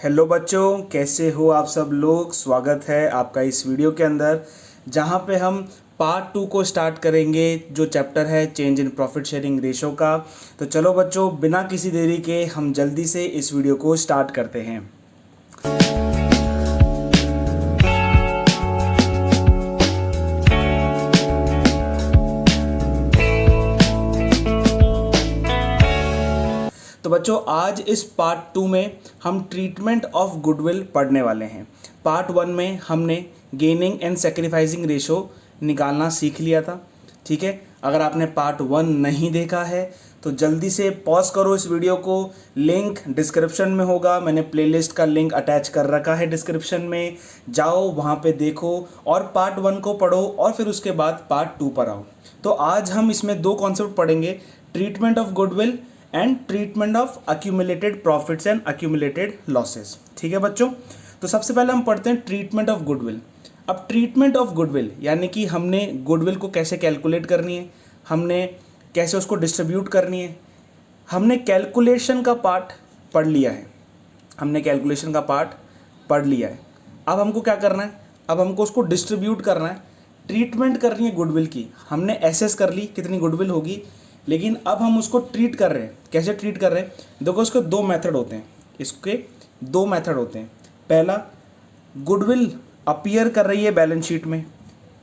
Hello बच्चों, कैसे हो आप सब लोग। स्वागत है आपका इस वीडियो के अंदर जहां पे हम पार्ट 2 को स्टार्ट करेंगे, जो चैप्टर है change in profit sharing ratio का। तो चलो बच्चों, बिना किसी देरी के हम जल्दी से इस वीडियो को स्टार्ट करते हैं। तो बच्चों, आज इस पार्ट 2 में हम ट्रीटमेंट ऑफ गुडविल पढ़ने वाले हैं। पार्ट 1 में हमने गेनिंग एंड सेक्रीफाइसिंग रेशो निकालना सीख लिया था। ठीक है, अगर आपने पार्ट 1 नहीं देखा है तो जल्दी से पॉज करो इस वीडियो को। लिंक डिस्क्रिप्शन में होगा, मैंने प्लेलिस्ट का लिंक अटैच कर रखा है डिस्क्रिप्शन में। जाओ वहाँ पे देखो और पार्ट 1 को पढ़ो और फिर उसके बाद पार्ट 2 पर आओ। तो आज हम इसमें दो कॉन्सेप्ट पढ़ेंगे, treatment of goodwill and treatment of accumulated profits and accumulated losses. ठीक है बच्चों, तो सबसे पहले हम पढ़ते हैं ट्रीटमेंट ऑफ गुडविल। अब ट्रीटमेंट ऑफ गुडविल यानी कि हमने गुडविल को कैसे कैलकुलेट करनी है, हमने कैसे उसको डिस्ट्रीब्यूट करनी है। हमने कैलकुलेशन का पार्ट पढ़ लिया है, अब हमको क्या करना है, अब हमको उसको डिस्ट्रीब्यूट करना है, ट्रीटमेंट करनी है गुडविल की। हमने एसेस कर ली कितनी गुडविल होगी, लेकिन अब हम उसको ट्रीट कर रहे हैं। कैसे ट्रीट कर रहे हैं, देखो इसके दो मेथड होते हैं। पहला, गुडविल अपीयर कर रही है बैलेंस शीट में,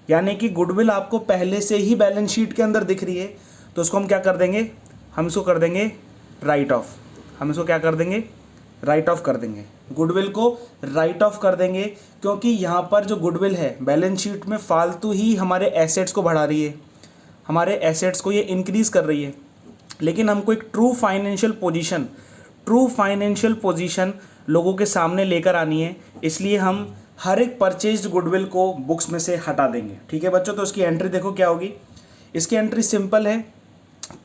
यानी कि गुडविल आपको पहले से ही बैलेंस शीट के अंदर दिख रही है, तो उसको हम क्या कर देंगे, हम इसको कर देंगे राइट ऑफ। गुडविल को राइट ऑफ कर देंगे, क्योंकि यहाँ पर जो गुडविल है बैलेंस शीट में फालतू ही हमारे एसेट्स को बढ़ा रही है, हमारे एसेट्स को ये इंक्रीज़ कर रही है। लेकिन हमको एक ट्रू फाइनेंशियल पोजीशन लोगों के सामने लेकर आनी है, इसलिए हम हर एक परचेज्ड गुडविल को बुक्स में से हटा देंगे। ठीक है बच्चों, तो इसकी एंट्री देखो क्या होगी। इसकी एंट्री सिंपल है,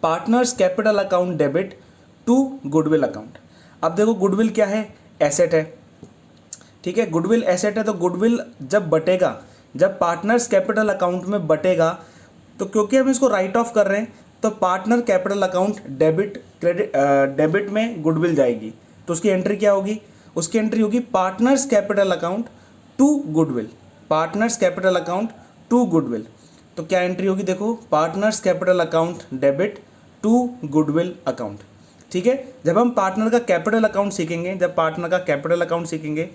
partners capital account debit to goodwill account. अब देखो गुडविल क्या है, एसेट है। ठीक है, गुडविल एसेट है, तो गुडविल जब बटेगा, जब पार्टनर्स कैपिटल अकाउंट में बटेगा, तो क्योंकि हम इसको राइट ऑफ कर रहे हैं तो पार्टनर कैपिटल अकाउंट डेबिट में गुडविल जाएगी। तो उसकी एंट्री क्या होगी, उसकी एंट्री होगी partners capital account to goodwill. तो क्या एंट्री होगी, देखो partners capital account debit to goodwill account. ठीक है, जब हम पार्टनर का कैपिटल अकाउंट सीखेंगे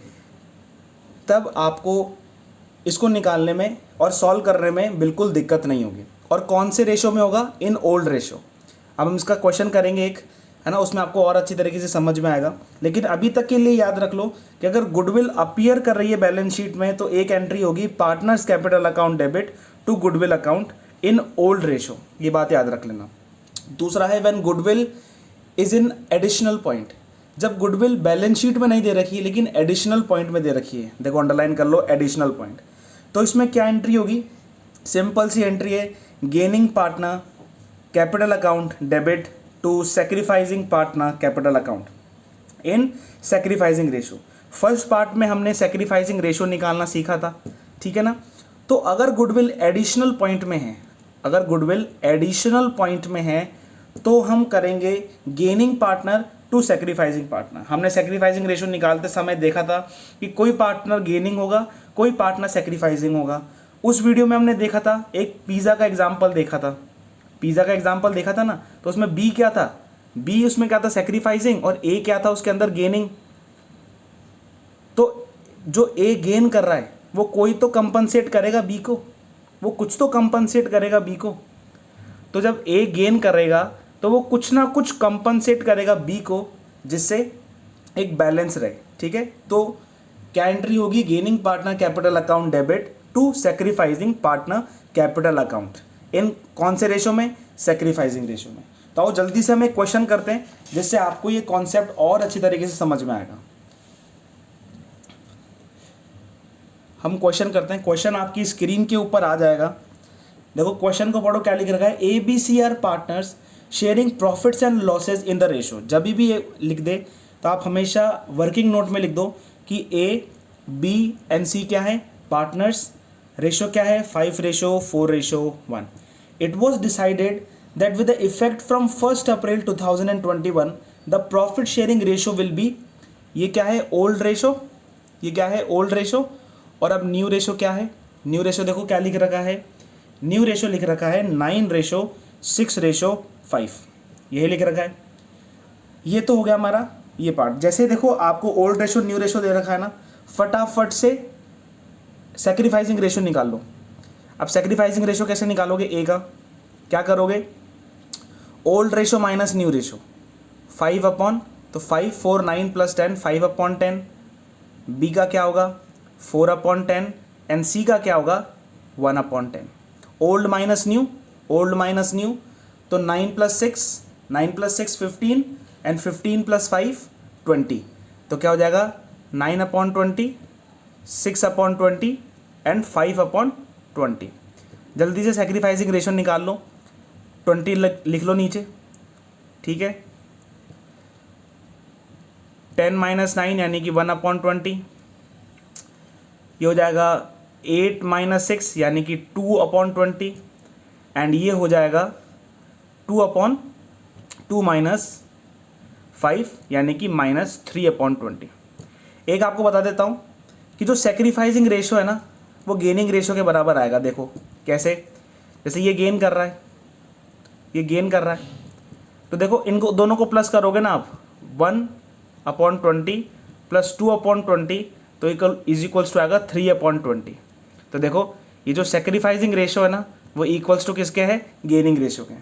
तब आपको इसको निकालने में और सॉल्व करने में बिल्कुल दिक्कत नहीं होगी। और कौन से रेशो में होगा, इन ओल्ड रेशो। अब हम इसका क्वेश्चन करेंगे एक, है ना, उसमें आपको और अच्छी तरीके से समझ में आएगा। लेकिन अभी तक के लिए याद रख लो कि अगर गुडविल अपीयर कर रही है बैलेंस शीट में तो एक एंट्री होगी partners capital account debit to goodwill account in old ratio, ये बात याद रख लेना। दूसरा है when goodwill is in additional point. जब गुडविल बैलेंस शीट में नहीं दे रखी है लेकिन एडिशनल पॉइंट में दे रखी है, देखो अंडरलाइन कर लो एडिशनल पॉइंट, तो इसमें क्या एंट्री होगी, सिंपल सी एंट्री है, gaining partner capital account debit to sacrificing partner capital account in sacrificing ratio. First part में हमने सैक्रिफाइसिंग रेशो निकालना सीखा था, ठीक है ना। तो अगर गुडविल एडिशनल पॉइंट में है, तो हम करेंगे gaining partner to sacrificing partner. हमने सैक्रिफाइसिंग रेशो निकालते समय देखा था कि कोई पार्टनर गेनिंग होगा, कोई पार्टनर सैक्रिफाइसिंग होगा। उस वीडियो में हमने देखा था, एक पिज़्ज़ा का एग्जाम्पल देखा था ना, तो उसमें बी क्या था, बी उसमें क्या था, सैक्रिफाइसिंग, और ए क्या था उसके अंदर, गेनिंग। तो जो ए गेन कर रहा है वो कोई तो कंपनसेट करेगा बी को, वो कुछ तो कंपनसेट करेगा बी को। तो जब ए गेन करेगा तो वो कुछ ना कुछ कंपनसेट करेगा बी को, जिससे एक बैलेंस रहे। ठीक है, तो क्या एंट्री होगी, gaining partner capital account debit to sacrificing partner capital account in कौन से रेशो में, सैक्रिफाइसिंग रेशो में। तो आओ जल्दी से हम एक क्वेश्चन करते हैं जिससे आपको ये कॉन्सेप्ट और अच्छी तरीके से समझ में आएगा। हम क्वेश्चन करते हैं, क्वेश्चन आपकी स्क्रीन के ऊपर आ जाएगा। देखो क्वेश्चन को पढ़ो, क्या लिख रखा है, A B C are partners sharing profits and losses in the ratio. जब भी ये लिख दे तो आप हमेशा वर्किंग नोट में लिख दो कि ए बी एंड सी क्या है, पार्टनर्स, रेशो क्या है, 5:4:1। It was decided that with the effect from 1 April 2021 the profit sharing ratio will be ये क्या है, ओल्ड रेशो, ये क्या है, ओल्ड रेशो। और अब न्यू रेशो क्या है, न्यू रेशो देखो क्या लिख रखा है, न्यू रेशो लिख रखा है 9:6:5, यही लिख रखा है। ये तो हो गया हमारा ये पार्ट। जैसे देखो आपको ओल्ड रेशो न्यू रेशो दे रखा है ना, फटाफट से सैक्रिफाइसिंग रेशो निकाल लो। अब सैक्रिफाइसिंग रेशो कैसे निकालोगे, ए का क्या करोगे, old ratio minus new ratio, 5 upon, तो 5 4 9 प्लस 10, 5 अपॉन 10। बी का क्या होगा, 4 अपॉन 10, एंड सी का क्या होगा, 1 upon 10। Old minus new, old minus new, तो 9 प्लस 6, 9 प्लस 6 15, एंड 15 प्लस 5 20, तो क्या हो जाएगा 9 अपॉन 20, 6 अपॉन 20 एंड 5 अपॉन 20। जल्दी से सैक्रिफाइसिंग रेशो निकाल लो, 20 लिख लो नीचे, ठीक है। 10 माइनस 9 यानी कि 1 अपॉन 20, ये हो जाएगा 8 माइनस 6 यानी कि 2 अपॉन 20, एंड ये हो जाएगा 2 अपॉन 2 माइनस 5 यानी कि माइनस 3 अपॉन 20। एक आपको बता देता हूँ कि जो सैक्रिफाइसिंग रेशो है ना, वो गेनिंग रेशो के बराबर आएगा। देखो कैसे, जैसे ये गेन कर रहा है, ये गेन कर रहा है, तो देखो इनको दोनों को प्लस करोगे ना आप, 1 अपॉन 20 प्लस 2 अपॉन 20, तो इज इक्वल्स टू आएगा 3 अपॉन 20। तो देखो ये जो सैक्रिफाइसिंग रेशो है ना, वो इक्वल्स टू किसके है, गेनिंग रेशो के।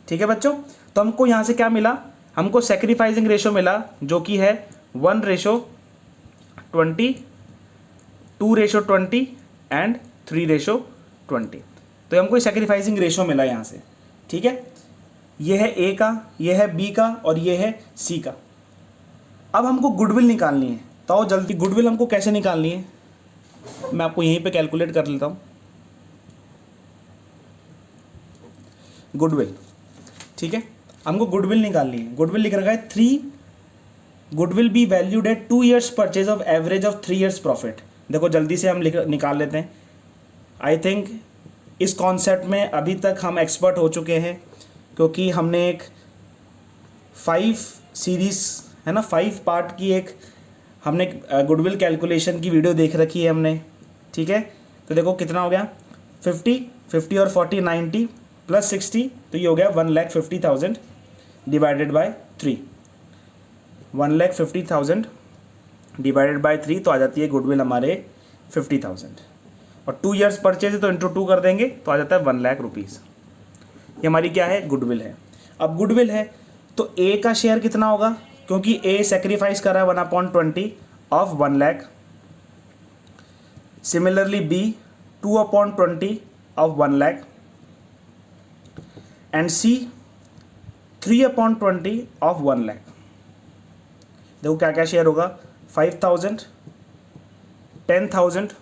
ठीक है बच्चों, तो हमको यहाँ से क्या मिला, हमको सैक्रिफाइसिंग रेशो मिला जो कि है 1:20, 2:20 एंड 3:20। तो हमको सैक्रिफाइसिंग रेशो मिला यहाँ से। ठीक है, ये है ए का, ये है बी का, और ये है सी का। अब हमको गुडविल निकालनी है, तो आओ जल्दी, गुडविल हमको कैसे निकालनी है, मैं आपको यहीं पे कैलकुलेट कर लेता हूँ। गुडविल, ठीक है, हमको गुडविल निकालनी है। गुडविल लिख रखा है 3 goodwill be valued at 2 years purchase of average of 3 years profit. देखो जल्दी से हम निकाल लेते हैं। आई थिंक इस कॉन्सेप्ट में अभी तक हम एक्सपर्ट हो चुके हैं, क्योंकि हमने एक 5 सीरीज़ है ना, 5 पार्ट की एक हमने गुडविल कैलकुलेशन की वीडियो देख रखी है हमने। ठीक है, तो देखो कितना हो गया, 50 और 40 90 प्लस 60, तो ये हो गया 1,50,000 डिवाइडेड बाय 3, 1,50,000 डिवाइडेड बाय 3, तो आ जाती है गुडविल हमारे 50,000। और 2 years परचेज है तो इंटू 2 कर देंगे तो आ जाता है 1,00,000 रुपीज़। ये हमारी क्या है, गुडविल है। अब गुडविल है तो ए का शेयर कितना होगा, क्योंकि ए सेक्रीफाइस कर रहा है 1/20 of 1,00,000। Similarly B 2/20 of 1,00,000 and C 3/20 of 1,00,000। देखो क्या क्या शेयर होगा, 5,000, 10,000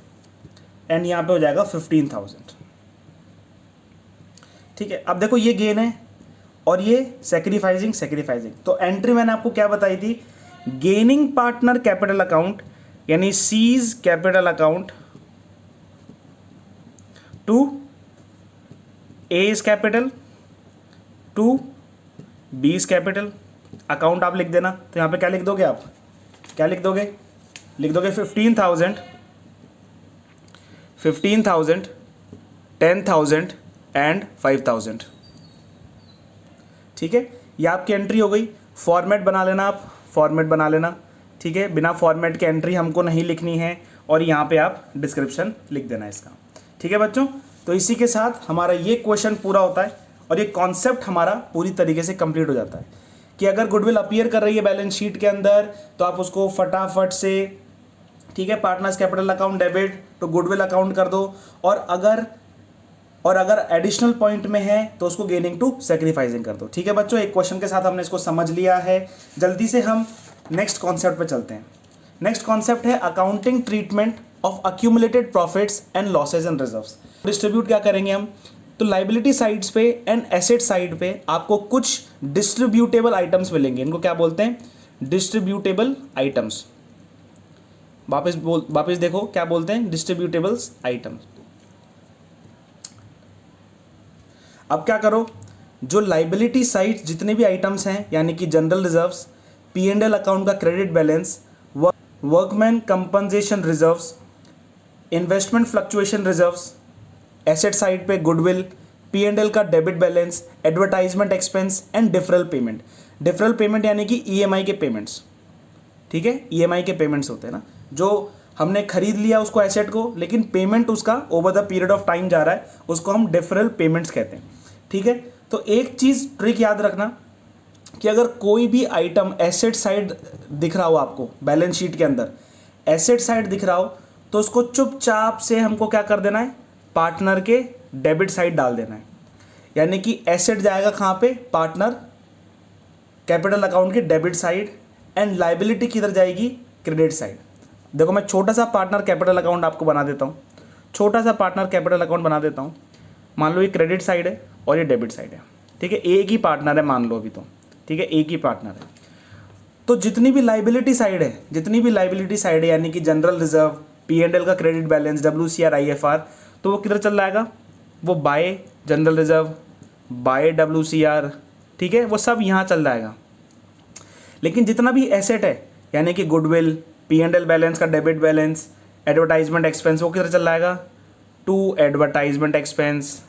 एंड यहाँ पे हो जाएगा 15,000। ठीक है, अब देखो ये गेन है और ये सेक्रीफाइसिंग। तो एंट्री मैंने आपको क्या बताई थी, गेनिंग पार्टनर कैपिटल अकाउंट यानी C's capital account to A's capital to B's capital. Account आप लिख देना, तो यहाँ पे क्या लिख दोगे आप, क्या लिख दोगे, लिख दोगे 15,000, 10,000 एंड 5,000। ठीक है, ये आपकी एंट्री हो गई। फॉर्मेट बना लेना आप, फॉर्मेट बना लेना। ठीक है, बिना फॉर्मेट के एंट्री हमको नहीं लिखनी है, और यहाँ पे आप डिस्क्रिप्शन लिख देना इसका। ठीक है बच्चों, तो इसी के साथ हमारा ये क्वेश्चन पूरा होता है और ये कॉन्सेप्ट हमारा पूरी तरीके से कंप्लीट हो जाता है कि अगर गुडविल अपीयर कर रही है बैलेंस शीट के अंदर तो आप उसको फटाफट से, ठीक है, पार्टनर्स कैपिटल अकाउंट डेबिट तो गुडविल अकाउंट कर दो, और अगर एडिशनल पॉइंट में है तो उसको गेनिंग टू सेक्रीफाइसिंग कर दो। ठीक है बच्चों, एक क्वेश्चन के साथ हमने इसको समझ लिया है। जल्दी से हम नेक्स्ट कॉन्सेप्ट पे चलते हैं। नेक्स्ट कॉन्सेप्ट है accounting treatment of accumulated profits and losses and reserves. Distribute क्या करेंगे हम, तो लाइबिलिटी साइड्स पे एंड एसेट साइड पे आपको कुछ डिस्ट्रीब्यूटेबल आइटम्स मिलेंगे। इनको क्या बोलते हैं, डिस्ट्रीब्यूटेबल आइटम्स। वापस देखो क्या बोलते हैं, डिस्ट्रीब्यूटेबल्स आइटम्स। अब क्या करो, जो लाइबिलिटी साइड जितने भी आइटम्स हैं यानी कि जनरल रिजर्व्स, P&L अकाउंट का credit balance workman compensation reserves, investment fluctuation reserves, asset side पे गुडविल, P&L का debit balance, advertisement expense and deferral payment. Deferral payment यानी कि EMI के पेमेंट्स, ठीक है, EMI के पेमेंट्स होते हैं ना, जो हमने खरीद लिया उसको एसेट को, लेकिन पेमेंट उसका over the period of time जा रहा है, उसको हम डिफरल पेमेंट्स कहते हैं, ठीक है। तो एक चीज़ ट्रिक याद रखना कि अगर कोई भी आइटम एसेट साइड दिख रहा हो आपको बैलेंस शीट के अंदर, एसेट साइड दिख रहा हो, तो उसको चुपचाप से हमको क्या कर देना है, पार्टनर के डेबिट साइड डाल देना है। यानी कि एसेट जाएगा कहाँ पे, पार्टनर कैपिटल अकाउंट के डेबिट साइड, एंड लाइबिलिटी किधर जाएगी, क्रेडिट साइड। देखो मैं छोटा सा पार्टनर कैपिटल अकाउंट आपको बना देता हूँ, छोटा सा पार्टनर कैपिटल अकाउंट बना देता हूँ। मान लो ये क्रेडिट साइड है और ये डेबिट साइड है, ठीक है, एक ही पार्टनर है मान लो अभी तो, ठीक है, एक ही पार्टनर है। तो जितनी भी लाइबिलिटी साइड है, जितनी भी लाइबिलिटी साइड है, यानी कि जनरल रिजर्व, P&L का क्रेडिट बैलेंस, WCR, IFR, तो वो किधर चल जाएगा, वो by general reserve, by WCR, ठीक है, वो सब यहाँ चल जाएगा। लेकिन जितना भी एसेट है, यानी कि गुडविल, P&L बैलेंस का डेबिट बैलेंस, एडवर्टाइजमेंट एक्सपेंस, वो किधर चल जाएगा, to advertisement expense,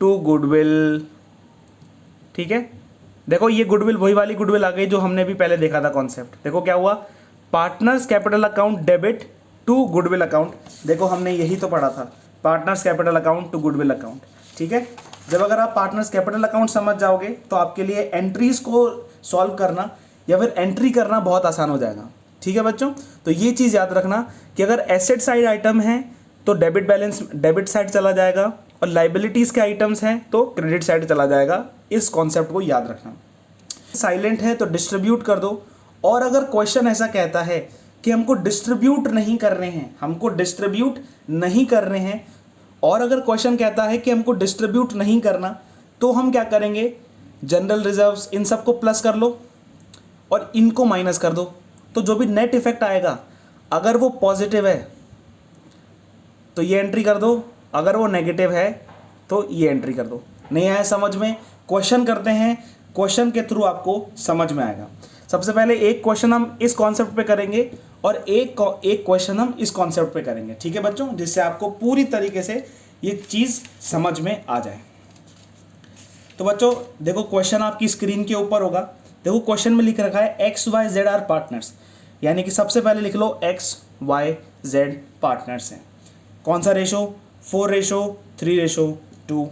to goodwill, ठीक है। देखो ये गुडविल वही वाली गुडविल आ गई जो हमने भी पहले देखा था कॉन्सेप्ट। देखो क्या हुआ, partners capital account debit to goodwill account. देखो हमने यही तो पढ़ा था, partners capital account to goodwill account, ठीक है। जब अगर आप पार्टनर्स कैपिटल अकाउंट समझ जाओगे तो आपके लिए एंट्रीज को सॉल्व करना या फिर एंट्री करना बहुत आसान हो जाएगा, ठीक है बच्चों। तो ये चीज़ याद रखना कि अगर एसेट साइड आइटम है तो डेबिट बैलेंस डेबिट साइड चला जाएगा, और लाइबिलिटीज़ के आइटम्स हैं तो क्रेडिट साइड चला जाएगा। इस कॉन्सेप्ट को याद रखना। साइलेंट है तो डिस्ट्रीब्यूट कर दो, और अगर क्वेश्चन ऐसा कहता है कि हमको डिस्ट्रीब्यूट नहीं करने हैं, हमको डिस्ट्रीब्यूट नहीं करने हैं, और अगर क्वेश्चन कहता है कि हमको डिस्ट्रीब्यूट नहीं करना, तो हम क्या करेंगे, जनरल रिजर्व्स इन सबको प्लस कर लो और इनको माइनस कर दो। तो जो भी नेट इफेक्ट आएगा, अगर वो पॉजिटिव है तो ये एंट्री कर दो, अगर वो नेगेटिव है तो ये एंट्री कर दो। नहीं आया समझ में, क्वेश्चन करते हैं, क्वेश्चन के थ्रू आपको समझ में आएगा। सबसे पहले एक क्वेश्चन हम इस कॉन्सेप्ट पे करेंगे और एक क्वेश्चन हम इस कॉन्सेप्ट पे करेंगे, ठीक है बच्चों, जिससे आपको पूरी तरीके से ये चीज़ समझ में आ जाए। तो बच्चों देखो क्वेश्चन आपकी स्क्रीन के ऊपर होगा। देखो क्वेश्चन में लिख रखा है XYZ आर पार्टनर्स, यानी कि सबसे पहले लिख लो XYZ पार्टनर्स हैं। कौन सा रेशो, 4:3:2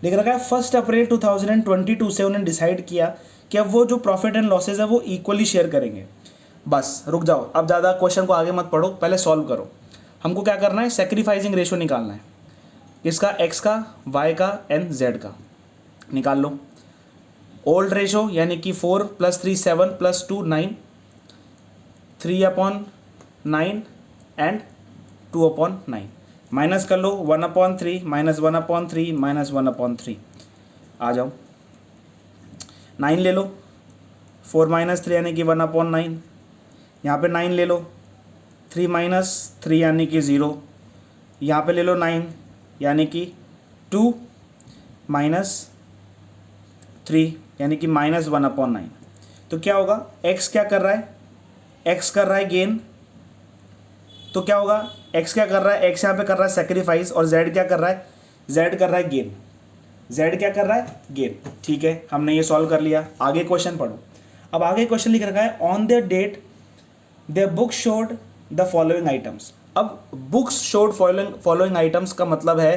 लिख रखा है। 1 अप्रैल 2022 से उन्होंने डिसाइड किया कि अब वो जो प्रॉफिट एंड लॉसेज है वो इक्वली शेयर करेंगे। बस रुक जाओ, अब ज़्यादा क्वेश्चन को आगे मत पढ़ो, पहले सॉल्व करो। हमको क्या करना है, सेक्रीफाइसिंग रेशो निकालना है, इसका X का, Y का एंड Z का निकाल लो। ओल्ड रेशो यानी कि 4 + 3 7 + 2 9, 3/9 एंड 2/9, माइनस कर लो 1/3 -1/3 -1/3, आ जाओ 9 ले लो, 4 - 3 यानी कि 1/9, यहाँ पे 9 ले लो, 3 - 3 यानी कि 0, यहाँ पे ले लो 9 यानी कि 2 - 3 यानी कि -1/9। तो क्या होगा, x क्या कर रहा है, x कर रहा है गेन, तो क्या होगा, x क्या कर रहा है, x यहाँ पे कर रहा है सेक्रीफाइस, और z क्या कर रहा है, z कर रहा है गेन, z क्या कर रहा है, गेन, ठीक है। हमने ये सॉल्व कर लिया। आगे क्वेश्चन पढ़ो। अब आगे क्वेश्चन लिख रखा है, on the date the book showed the following items. अब बुक्स शोड फॉलोइंग आइटम्स का मतलब है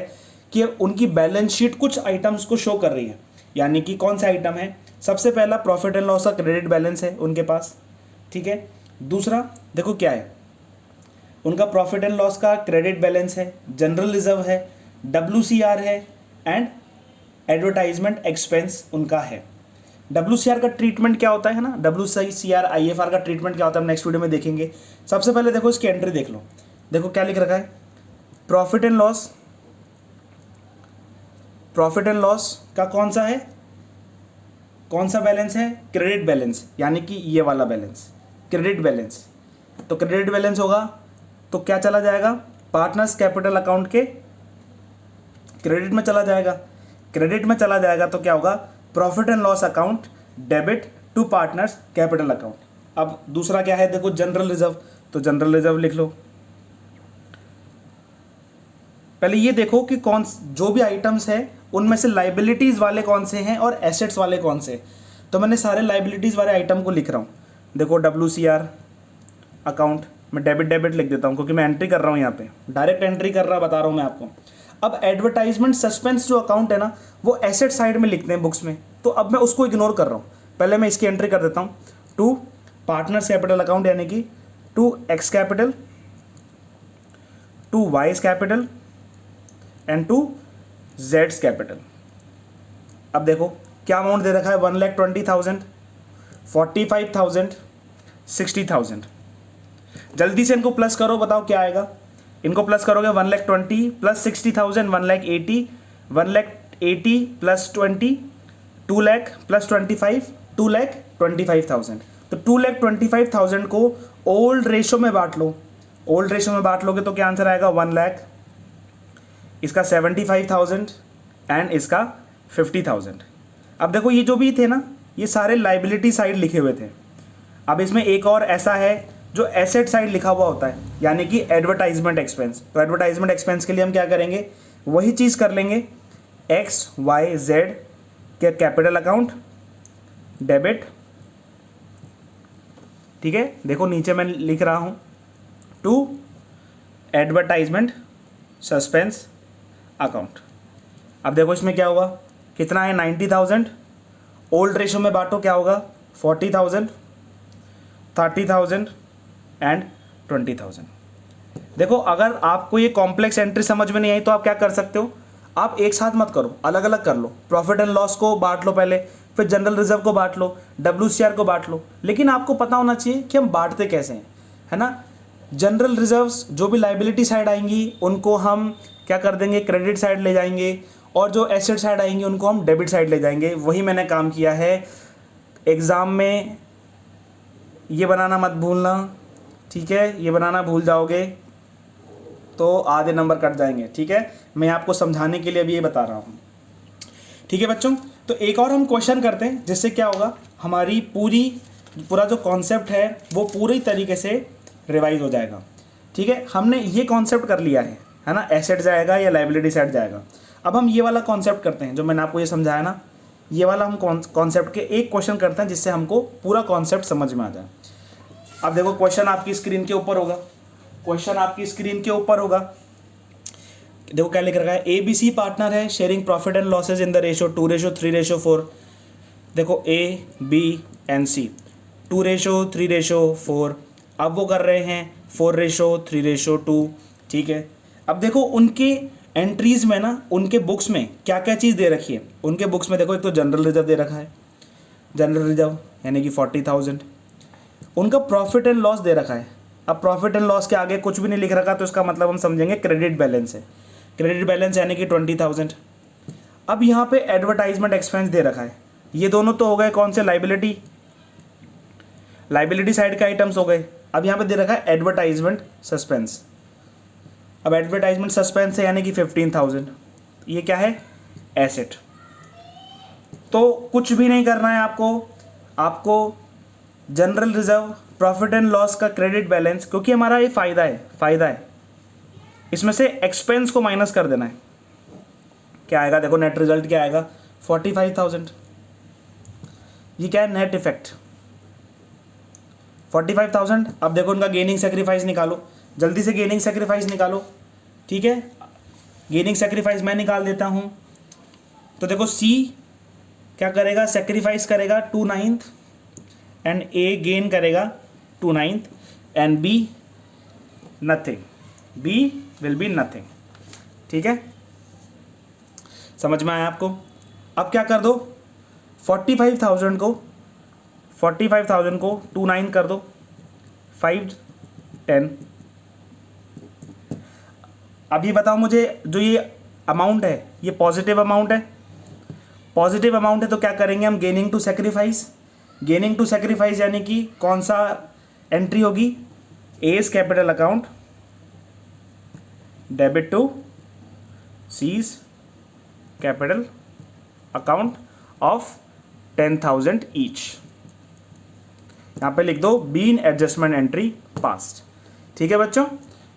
कि उनकी बैलेंस शीट कुछ आइटम्स को शो कर रही है, यानी कि कौन सा आइटम है, सबसे पहला प्रॉफिट एंड लॉस का क्रेडिट बैलेंस है उनके पास, ठीक है। दूसरा देखो क्या है, उनका प्रॉफिट एंड लॉस का क्रेडिट बैलेंस है, जनरल रिजर्व है, WCR है एंड एडवर्टाइजमेंट एक्सपेंस उनका है। WCR का ट्रीटमेंट क्या होता है ना, WCR IFR का ट्रीटमेंट क्या होता है हम नेक्स्ट वीडियो में देखेंगे। सबसे पहले देखो इसकी एंट्री देख लो। देखो क्या लिख रखा है, प्रॉफिट एंड लॉस का कौन सा है, कौन सा बैलेंस है, क्रेडिट बैलेंस, यानी कि ये वाला बैलेंस क्रेडिट बैलेंस। तो क्रेडिट बैलेंस होगा तो क्या चला जाएगा, पार्टनर्स कैपिटल अकाउंट के क्रेडिट में चला जाएगा। क्रेडिट में चला जाएगा तो क्या होगा, profit and loss account debit to partners capital account. अब दूसरा क्या है, देखो जनरल रिजर्व, तो जनरल रिजर्व लिख लो। पहले ये देखो कि कौन जो भी आइटम्स है उनमें से लाइबिलिटीज़ वाले कौन से हैं और एसेट्स वाले कौन से। तो मैंने सारे लाइबिलिटीज़ वाले आइटम को लिख रहा हूँ। देखो WCR अकाउंट, मैं डेबिट लिख देता हूँ क्योंकि मैं एंट्री कर रहा हूँ यहाँ पे, डायरेक्ट एंट्री कर रहा बता रहा हूँ मैं आपको। अब एडवर्टाइजमेंट सस्पेंस जो अकाउंट है ना, वो एसेट साइड में लिखते हैं बुक्स में, तो अब मैं उसको इग्नोर कर रहा हूँ। पहले मैं इसकी एंट्री कर देता हूँ, टू पार्टनर्स कैपिटल अकाउंट, यानी कि to X capital, to Y's capital and to जेड्स कैपिटल। अब देखो क्या अमाउंट दे रखा है, 1,20,000, 45,000, 60,000। जल्दी से इनको प्लस करो, बताओ क्या आएगा। इनको प्लस करोगे 1,20,000 प्लस 60,000 1,80,000, 1,80,000 प्लस 20 2,00,000 प्लस 25 2,25,000। तो 2,25,000 को ओल्ड रेशो में बांट लो। ओल्ड रेशो में बांट लोगे तो क्या आंसर आएगा, 1,00,000, इसका 75,000 एंड इसका 50,000। अब देखो ये जो भी थे ना, ये सारे लाइबिलिटी साइड लिखे हुए थे। अब इसमें एक और ऐसा है जो एसेट साइड लिखा हुआ होता है, यानी कि एडवर्टाइजमेंट एक्सपेंस। तो एडवर्टाइजमेंट एक्सपेंस के लिए हम क्या करेंगे, वही चीज़ कर लेंगे, XYZ के कैपिटल अकाउंट डेबिट, ठीक है। देखो नीचे मैं लिख रहा हूँ टू एडवर्टाइजमेंट सस्पेंस अकाउंट। अब देखो इसमें क्या होगा, कितना है 90,000, ओल्ड रेशो में बांटो क्या होगा, 40,000, 30,000 एंड 20,000। देखो अगर आपको ये कॉम्प्लेक्स एंट्री समझ में नहीं आई तो आप क्या कर सकते हो, आप एक साथ मत करो, अलग अलग कर लो। प्रॉफिट एंड लॉस को बांट लो पहले, फिर जनरल रिजर्व को बांट लो, WCR को बांट लो। लेकिन आपको पता होना चाहिए कि हम बांटते कैसे हैं, है ना। जनरल रिजर्व्स जो भी लाइबिलिटी साइड आएंगी उनको हम क्या कर देंगे, क्रेडिट साइड ले जाएंगे, और जो एसेट साइड आएंगी उनको हम डेबिट साइड ले जाएंगे। वही मैंने काम किया है। एग्ज़ाम में ये बनाना मत भूलना, ठीक है। ये बनाना भूल जाओगे तो आधे नंबर कट जाएंगे, ठीक है। मैं आपको समझाने के लिए अभी ये बता रहा हूँ, ठीक है बच्चों। तो एक और हम क्वेश्चन करते हैं, जिससे क्या होगा, हमारी पूरा जो कॉन्सेप्ट है वो पूरी तरीके से रिवाइज हो जाएगा, ठीक है। हमने ये कॉन्सेप्ट कर लिया है ना, एसेट जाएगा या लाइबिलिटी साइड जाएगा। अब हम ये वाला कॉन्सेप्ट करते हैं जो मैंने आपको ये समझाया ना, ये वाला हम कॉन्सेप्ट के एक क्वेश्चन करते हैं जिससे हमको पूरा कॉन्सेप्ट समझ में आ जाए। अब देखो क्वेश्चन आपकी स्क्रीन के ऊपर होगा, क्वेश्चन आपकी स्क्रीन के ऊपर होगा। देखो क्या लिख रखा है, ABC पार्टनर है, sharing profit and losses in the ratio 2:3:4। देखो A, B एंड C 2:3:4। अब वो कर रहे हैं 4:3:2, ठीक है। अब देखो उनके एंट्रीज में ना, उनके बुक्स में क्या क्या चीज़ दे रखी है। उनके बुक्स में देखो एक तो जनरल रिजर्व दे रखा है, जनरल रिजर्व यानी कि 40,000। उनका प्रॉफिट एंड लॉस दे रखा है। अब प्रॉफिट एंड लॉस के आगे कुछ भी नहीं लिख रखा तो इसका मतलब हम समझेंगे क्रेडिट बैलेंस है। क्रेडिट बैलेंस यानी कि 20,000। अब यहाँ पे एडवर्टाइजमेंट एक्सपेंस दे रखा है। ये दोनों तो हो गए कौन से, लाइबिलिटी साइड के आइटम्स हो गए। अब यहाँ पे दे रखा है एडवर्टाइजमेंट सस्पेंस। अब एडवर्टाइजमेंट सस्पेंस है यानी कि 15,000। ये क्या है, एसेट। तो कुछ भी नहीं करना है आपको general reserve, profit and loss का क्रेडिट बैलेंस, क्योंकि हमारा ये फ़ायदा है, इसमें से एक्सपेंस को माइनस कर देना है। क्या आएगा, देखो नेट रिजल्ट क्या आएगा, 45,000। ये क्या है, नेट इफेक्ट 45,000। अब देखो उनका गेनिंग सेक्रीफाइस निकालो, जल्दी से गेनिंग सेक्रीफाइस निकालो, ठीक है। गेनिंग सेक्रीफाइस मैं निकाल देता हूँ। तो देखो C क्या करेगा, सेक्रीफाइस करेगा 2/9 एंड A गेन करेगा 2/9 and B nothing, B will be nothing, ठीक है। समझ में आया आपको। अब क्या कर दो, 45,000 को 2/9 कर दो, 5 10। अब ये बताओ मुझे, जो ये अमाउंट है ये पॉजिटिव अमाउंट है। पॉजिटिव अमाउंट है तो क्या करेंगे हम, गेनिंग टू सेक्रीफाइस यानी कि कौन सा एंट्री होगी, A's capital account debit to C's capital account of 10,000 each. यहाँ पे लिख दो बीन एडजस्टमेंट एंट्री पास्ट। ठीक है बच्चों,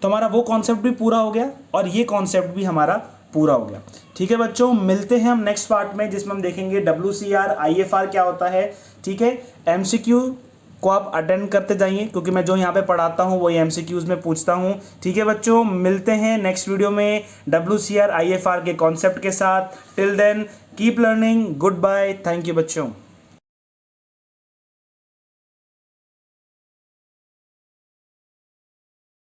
तो हमारा वो कॉन्सेप्ट भी पूरा हो गया और ये कॉन्सेप्ट भी हमारा पूरा हो गया। ठीक है बच्चों, मिलते हैं हम नेक्स्ट पार्ट में जिसमें हम देखेंगे WCR IFR क्या होता है। ठीक है, MCQ को आप अटेंड करते जाइए क्योंकि मैं जो यहाँ पे पढ़ाता हूँ वही MCQs में पूछता हूँ। ठीक है बच्चों, मिलते हैं नेक्स्ट वीडियो में WCR IFR के कॉन्सेप्ट के साथ। Till then keep learning, goodbye, thank you बच्चों।